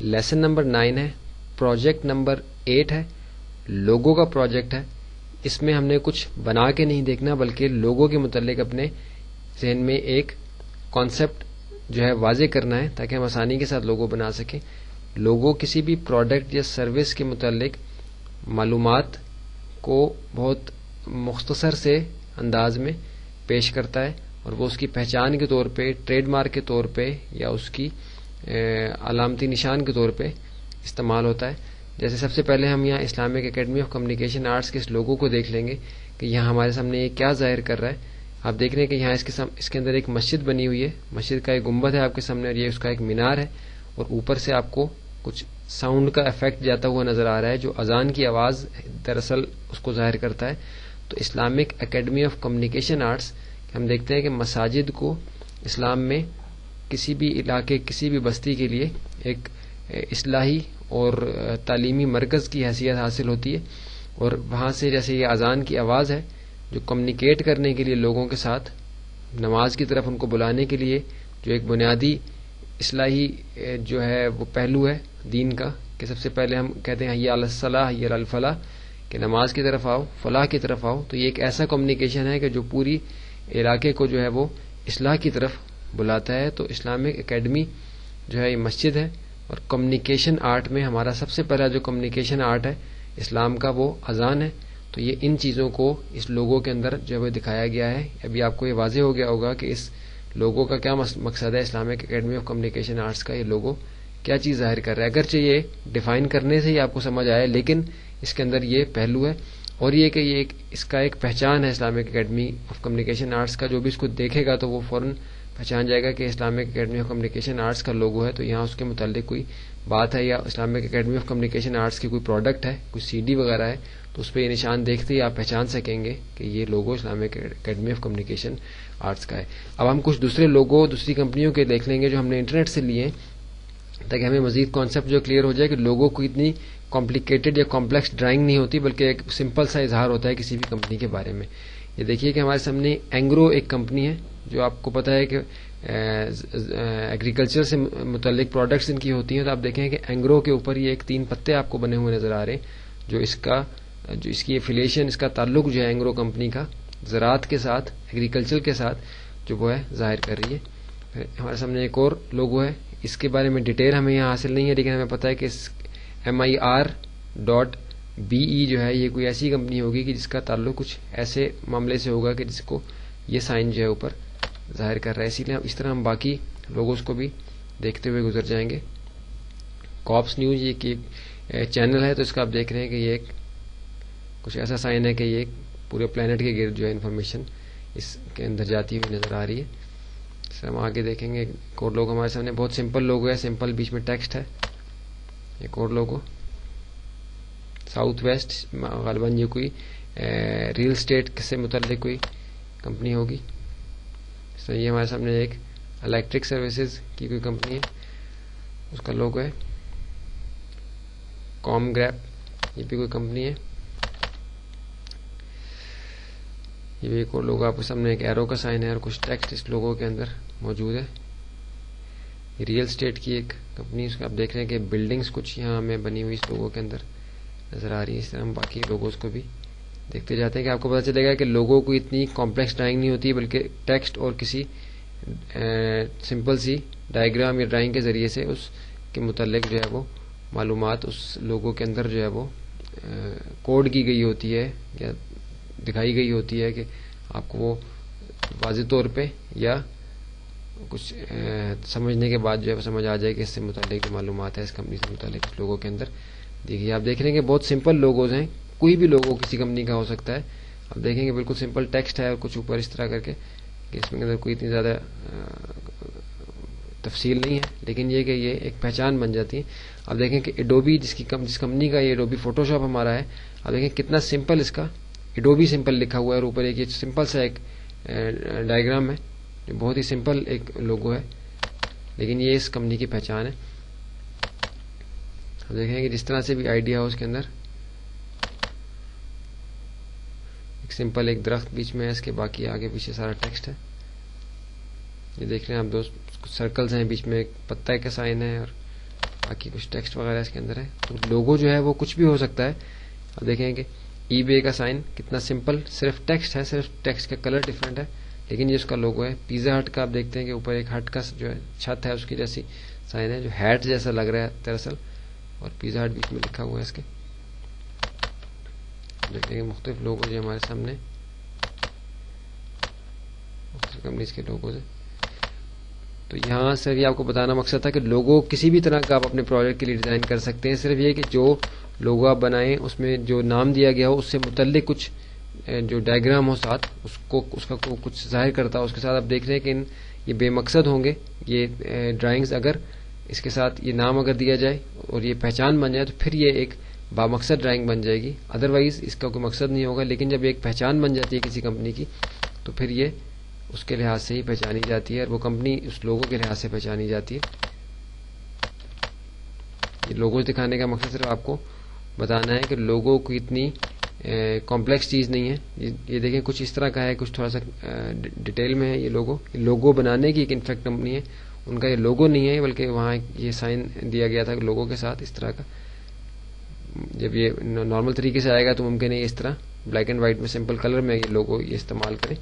Lesson number 9 ہے. Project number 8 ہے, لوگو کا پروجیکٹ ہے. اس میں ہم نے کچھ بنا کے نہیں دیکھنا بلکہ لوگو کے متعلق اپنے ذہن میں ایک کانسیپٹ جو ہے واضح کرنا ہے تاکہ ہم آسانی کے ساتھ لوگو بنا سکیں. لوگو کسی بھی پروڈکٹ یا سروس کے متعلق معلومات کو بہت مختصر سے انداز میں پیش کرتا ہے اور وہ اس کی پہچان کے طور پہ, ٹریڈ مارک کے طور پہ یا اس کی علامتی نشان کے طور پہ استعمال ہوتا ہے. جیسے سب سے پہلے ہم یہاں Islamic academy of communication arts کے اس لوگو کو دیکھ لیں گے کہ یہاں ہمارے سامنے یہ کیا ظاہر کر رہا ہے. آپ دیکھ رہے ہیں کہ یہاں اس کے اندر ایک مسجد بنی ہوئی ہے, مسجد کا ایک گنبد ہے آپ کے سامنے اور یہ اس کا ایک مینار ہے, اور اوپر سے آپ کو کچھ ساؤنڈ کا افیکٹ جاتا ہوا نظر آ رہا ہے جو اذان کی آواز دراصل اس کو ظاہر کرتا ہے. تو Islamic academy of communication arts ہم دیکھتے ہیں کہ مساجد کو اسلام میں کسی بھی علاقے, کسی بھی بستی کے لیے ایک اصلاحی اور تعلیمی مرکز کی حیثیت حاصل ہوتی ہے, اور وہاں سے جیسے یہ اذان کی آواز ہے جو کمیونیکیٹ کرنے کے لیے لوگوں کے ساتھ نماز کی طرف ان کو بلانے کے لیے جو ایک بنیادی اصلاحی جو ہے وہ پہلو ہے دین کا, کہ سب سے پہلے ہم کہتے ہیں حی علی الصلاح حی علی الفلاح, کہ نماز کی طرف آؤ, فلاح کی طرف آؤ. تو یہ ایک ایسا کمیونیکیشن ہے کہ جو پوری علاقے کو جو ہے وہ اصلاح کی طرف بلاتا ہے. تو اسلامک اکیڈمی جو ہے یہ مسجد ہے, اور کمیونیکیشن آرٹ میں ہمارا سب سے پہلا جو کمیونیکیشن آرٹ ہے اسلام کا وہ اذان ہے. تو یہ ان چیزوں کو اس لوگو کے اندر جو ہے وہ دکھایا گیا ہے. ابھی آپ کو یہ واضح ہو گیا ہوگا کہ اس لوگو کا کیا مقصد ہے. Islamic academy of communication arts کا یہ لوگو کیا چیز ظاہر کر رہا ہے. اگرچہ یہ ڈیفائن کرنے سے ہی آپ کو سمجھ آیا لیکن اس کے اندر یہ پہلو ہے, اور یہ کہ یہ اس کا ایک پہچان ہے Islamic academy of communication arts کا. جو بھی اس کو دیکھے گا تو وہ فوراً پہچان جائے گا کہ Islamic academy of communication arts کا لوگو ہے, تو یہاں اس کے متعلق کوئی بات ہے یا Islamic academy of communication arts کی کوئی پروڈکٹ ہے, کوئی سی ڈی وغیرہ ہے, تو اس پہ یہ نشان دیکھتے ہی آپ پہچان سکیں گے کہ یہ logo Islamic academy of communication arts کا ہے. اب ہم کچھ دوسرے لوگو دوسری کمپنیوں کے دیکھ لیں گے جو ہم نے انٹرنیٹ سے لیے تاکہ ہمیں مزید کانسیپٹ جو کلیئر ہو جائے کہ لوگو کو اتنی کمپلیکیٹڈ یا کمپلیکس ڈرائنگ نہیں ہوتی بلکہ ایک سمپل سا اظہار ہوتا ہے کسی بھی کمپنی کے بارے میں. یہ دیکھیے کہ ہمارے سامنے اینگرو ایک کمپنی ہے جو آپ کو پتہ ہے کہ ایگریکلچر سے متعلق پروڈکٹس ان کی ہوتی ہیں. تو آپ دیکھیں کہ اینگرو کے اوپر یہ ایک 3 پتے آپ کو بنے ہوئے نظر آ رہے ہیں جو اس کی ایفیلیشن, اس کا تعلق جو ہے اینگرو کمپنی کا زراعت کے ساتھ, ایگریکلچر کے ساتھ جو وہ ہے ظاہر کر رہی ہے. ہمارے سامنے ایک اور لوگو ہے, اس کے بارے میں ڈیٹیل ہمیں یہاں حاصل نہیں ہے لیکن ہمیں پتہ ہے کہ MIR.BE جو ہے یہ کوئی ایسی کمپنی ہوگی کہ جس کا تعلق کچھ ایسے معاملے سے ہوگا کہ جس کو یہ سائن جو ہے اوپر ظاہر کر رہا ہے. اسی لیے اس طرح ہم باقی لوگوز کو بھی دیکھتے ہوئے گزر جائیں گے. کاپس نیوز یہ کہ چینل ہے تو اس کا آپ دیکھ رہے ہیں کہ یہ کچھ ایسا سائن ہے کہ یہ پورے پلانٹ کے گرد جو ہے انفارمیشن اس کے اندر جاتی ہوئی نظر آ رہی ہے. ہم آگے دیکھیں گے ایک اور لوگو ہمارے سامنے بہت سمپل لوگو ہے, سمپل بیچ میں ٹیکسٹ ہے. ایک اور لوگو ساؤتھ ویسٹ, غالباً یہ کوئی ریل اسٹیٹ سے متعلق کوئی کمپنی ہوگی. یہ ہمارے سامنے ایک الیکٹرک سروسز کی کوئی کمپنی ہے, اس کا لوگو ہے. کام گریپ یہ بھی کوئی کمپنی ہے. یہ بھی ایک اور لوگو آپ کے سامنے ایک ایرو کا سائن ہے اور کچھ ٹیکسٹ اس لوگو کے اندر موجود ہے. یہ ریئل اسٹیٹ کی ایک کمپنی, اس کا آپ دیکھ رہے ہیں کہ بلڈنگز کچھ یہاں ہمیں بنی ہوئی اس لوگو کے اندر نظر آ رہی ہے. اس طرح ہم باقی لوگوز کو بھی دیکھتے جاتے ہیں کہ آپ کو پتہ چلے گا کہ لوگو کو اتنی کمپلیکس ڈرائنگ نہیں ہوتی بلکہ ٹیکسٹ اور کسی سمپل سی ڈائیگرام یا ڈرائنگ کے ذریعے سے اس کے متعلق جو ہے وہ معلومات اس لوگو کے اندر جو ہے وہ کوڈ کی گئی ہوتی ہے یا دکھائی گئی ہوتی ہے کہ آپ کو وہ واضح طور پہ یا کچھ سمجھنے کے بعد جو ہے سمجھ آ جائے کہ اس سے متعلق جو معلومات ہے اس کمپنی سے متعلق اس لوگوں کے اندر. دیکھیے آپ دیکھ رہے ہیں کہ بہت سمپل لوگوز ہیں, کوئی بھی لوگو کسی کمپنی کا ہو سکتا ہے. آپ دیکھیں گے بالکل سمپل ٹیکسٹ ہے اور کچھ اوپر اس طرح کر کے کہ اس میں اندر کوئی اتنی زیادہ تفصیل نہیں ہے لیکن یہ کہ یہ ایک پہچان بن جاتی ہے. آپ دیکھیں کہ ایڈوبی جس کمپنی کا یہ ایڈوبی فوٹو شاپ ہمارا ہے, آپ دیکھیں کتنا سمپل اس کا ایڈوبی سمپل لکھا ہوا ہے اور اوپر ایک سمپل سا ایک ڈائیگرام ہے جو بہت ہی سمپل ایک لوگو ہے لیکن یہ اس کمپنی کی پہچان ہے. آپ دیکھیں کہ جس طرح سے بھی آئیڈیا ہو اس کے اندر ایک سمپل ایک درخت بیچ میں ہے, اس کے باقی آگے پیچھے سارا ٹیکسٹ ہے. یہ دیکھ رہے ہیں آپ دوست, کچھ سرکلز ہیں, بیچ میں ایک پتہ کا سائن ہے اور باقی کچھ ٹیکسٹ وغیرہ اس کے اندر ہے. تو لوگو جو ہے وہ کچھ بھی ہو سکتا ہے. اب دیکھیں کہ ای بے کا سائن کتنا سمپل صرف ٹیکسٹ ہے, صرف ٹیکسٹ کا کلر ڈفرینٹ ہے, لیکن یہ اس کا لوگو ہے. پیزا ہٹ کا آپ دیکھتے ہیں کہ اوپر ایک ہٹ کا جو ہے چھت ہے اس کی جیسی سائن ہے, جو ہیٹ جیسا لگ رہا ہے دراصل, اور پیزا ہٹ بیچ میں لکھا ہوا ہے اس کے. دیکھتے ہیں کہ مختلف لوگو جو ہمارے سامنے مختلف کمپنیز کے لوگوز ہیں. تو یہاں صرف یہ آپ کو بتانا مقصد تھا کہ لوگو کسی بھی طرح کا آپ اپنے پروجیکٹ کے لیے ڈیزائن کر سکتے ہیں. صرف یہ کہ جو لوگو آپ بنائیں اس میں جو نام دیا گیا ہو اس سے متعلق کچھ جو ڈائیگرام ہو ساتھ اس کا کچھ ظاہر کرتا ہو اس کے ساتھ. آپ دیکھ رہے ہیں کہ یہ بے مقصد ہوں گے یہ ڈرائنگز, اگر اس کے ساتھ یہ نام اگر دیا جائے اور یہ پہچان بن جائے تو پھر یہ ایک بامقصد ڈرائنگ بن جائے گی. ادروائز اس کا کوئی مقصد نہیں ہوگا, لیکن جب ایک پہچان بن جاتی ہے کسی کمپنی کی تو پھر یہ اس کے لحاظ سے ہی پہچانی جاتی ہے, اور وہ کمپنی اس لوگو کے لحاظ سے پہچانی جاتی ہے. یہ لوگو دکھانے کا مقصد صرف آپ کو بتانا ہے کہ لوگو کی اتنی کمپلیکس چیز نہیں ہے. یہ دیکھیں کچھ اس طرح کا ہے, کچھ تھوڑا سا ڈیٹیل میں ہے. یہ لوگو بنانے کی ایک انفیکٹ کمپنی ہے, ان کا یہ لوگو نہیں ہے بلکہ وہاں یہ سائن دیا گیا تھا لوگو کے ساتھ اس طرح کا. جب یہ نارمل طریقے سے آئے گا تو ممکن ہے اس طرح بلیک اینڈ وائٹ میں سمپل کلر میں یہ لوگو یہ استعمال کریں.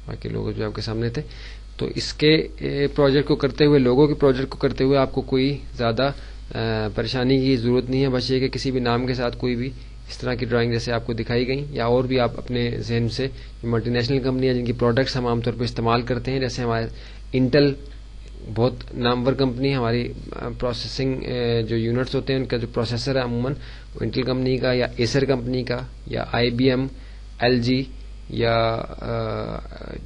باقی لوگو جو آپ کے سامنے تھے. تو اس کے پروجیکٹ کو کرتے ہوئے, لوگو کے پروجیکٹ کو کرتے ہوئے آپ کو کوئی زیادہ پریشانی کی ضرورت نہیں ہے. بس یہ کہ کسی بھی نام کے ساتھ کوئی بھی اس طرح کی ڈرائنگ جیسے آپ کو دکھائی گئی یا اور بھی آپ اپنے ذہن سے ملٹی نیشنل کمپنیاں جن کی پروڈکٹس ہم عام طور پہ استعمال کرتے ہیں, جیسے ہمارے انٹل بہت نامور کمپنی, ہماری پروسیسنگ جو یونٹس ہوتے ہیں ان کا جو پروسیسر ہے عموماً وہ انٹل کمپنی کا یا ایسر کمپنی کا یا آئی بی ایم, ایل جی یا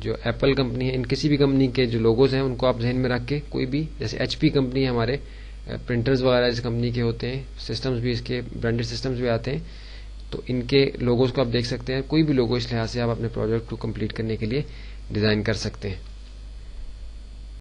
جو ایپل کمپنی ہے, ان کسی بھی کمپنی کے جو لوگوز ہیں ان کو آپ ذہن میں رکھ کے کوئی بھی, جیسے ایچ پی کمپنی ہمارے پرنٹرز وغیرہ اس کمپنی کے ہوتے ہیں, سسٹمز بھی اس کے برانڈیڈ سسٹمز بھی آتے ہیں, تو ان کے لوگوز کو آپ دیکھ سکتے ہیں. کوئی بھی لوگو اس لحاظ سے آپ اپنے پروجیکٹ کو کمپلیٹ کرنے کے لیے ڈیزائن کر سکتے ہیں.